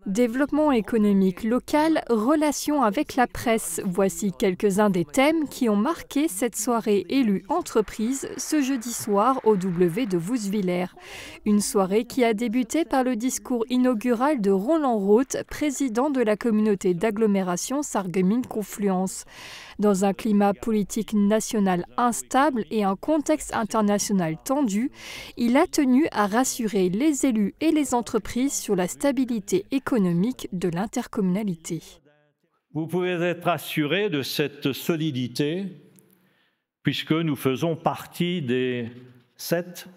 Développement économique local, relations avec la presse. Voici quelques-uns des thèmes qui ont marqué cette soirée élue entreprise ce jeudi soir au W de Wouswiller. Une soirée qui a débuté par le discours inaugural de Roland Roth, président de la communauté d'agglomération Sarreguemines-Confluence. Dans un climat politique national instable et un contexte international tendu, il a tenu à rassurer les élus et les entreprises sur la stabilité économique de l'intercommunalité. Vous pouvez être assuré de cette solidité puisque nous faisons partie des 7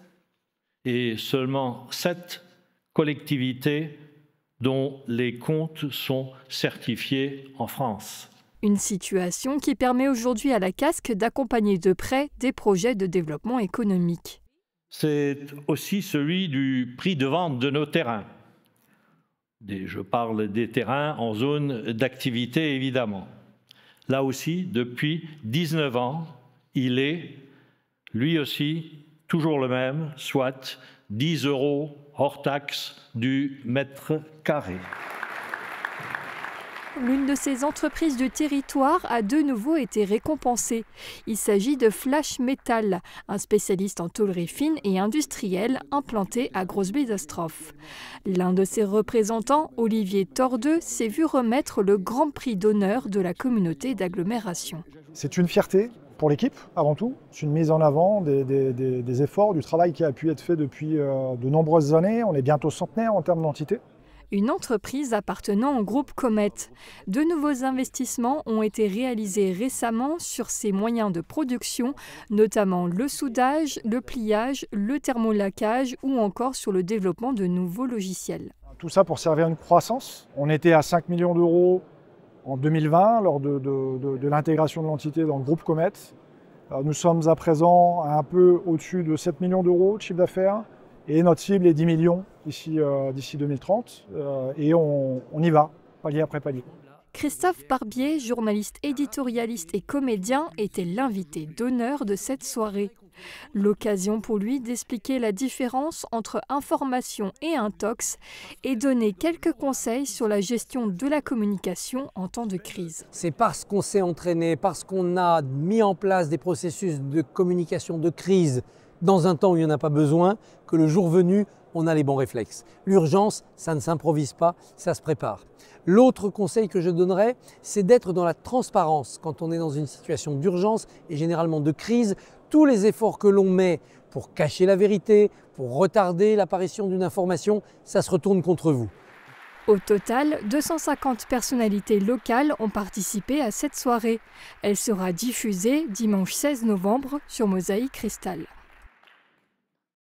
et seulement 7 collectivités dont les comptes sont certifiés en France. Une situation qui permet aujourd'hui à la Casques d'accompagner de près des projets de développement économique. C'est aussi celui du prix de vente de nos terrains. Je parle des terrains en zone d'activité, évidemment. Là aussi, depuis 19 ans, il est, lui aussi, toujours le même, soit 10 € hors taxe du mètre carré. L'une de ces entreprises du territoire a de nouveau été récompensée. Il s'agit de Flash Metal, un spécialiste en tôlerie fine et industrielle implanté à Groesbeek-Ostrov. L'un de ses représentants, Olivier Tordeux, s'est vu remettre le grand prix d'honneur de la communauté d'agglomération. C'est une fierté pour l'équipe, avant tout. C'est une mise en avant des efforts, du travail qui a pu être fait depuis de nombreuses années. On est bientôt centenaire en termes d'entité. Une entreprise appartenant au groupe Comet. De nouveaux investissements ont été réalisés récemment sur ses moyens de production, notamment le soudage, le pliage, le thermolaquage ou encore sur le développement de nouveaux logiciels. Tout ça pour servir une croissance. On était à 5 millions d'euros en 2020 lors de l'intégration de l'entité dans le groupe Comet. Nous sommes à présent à un peu au-dessus de 7 millions d'euros de chiffre d'affaires. Et notre cible est 10 millions d'ici 2030 et on y va, palier après palier. Christophe Barbier, journaliste éditorialiste et comédien, était l'invité d'honneur de cette soirée. L'occasion pour lui d'expliquer la différence entre information et intox et donner quelques conseils sur la gestion de la communication en temps de crise. C'est parce qu'on s'est entraîné, parce qu'on a mis en place des processus de communication de crise dans un temps où il n'y en a pas besoin, que le jour venu, on a les bons réflexes. L'urgence, ça ne s'improvise pas, ça se prépare. L'autre conseil que je donnerais, c'est d'être dans la transparence quand on est dans une situation d'urgence et généralement de crise. Tous les efforts que l'on met pour cacher la vérité, pour retarder l'apparition d'une information, ça se retourne contre vous. Au total, 250 personnalités locales ont participé à cette soirée. Elle sera diffusée dimanche 16 novembre sur Mosaïque Cristal.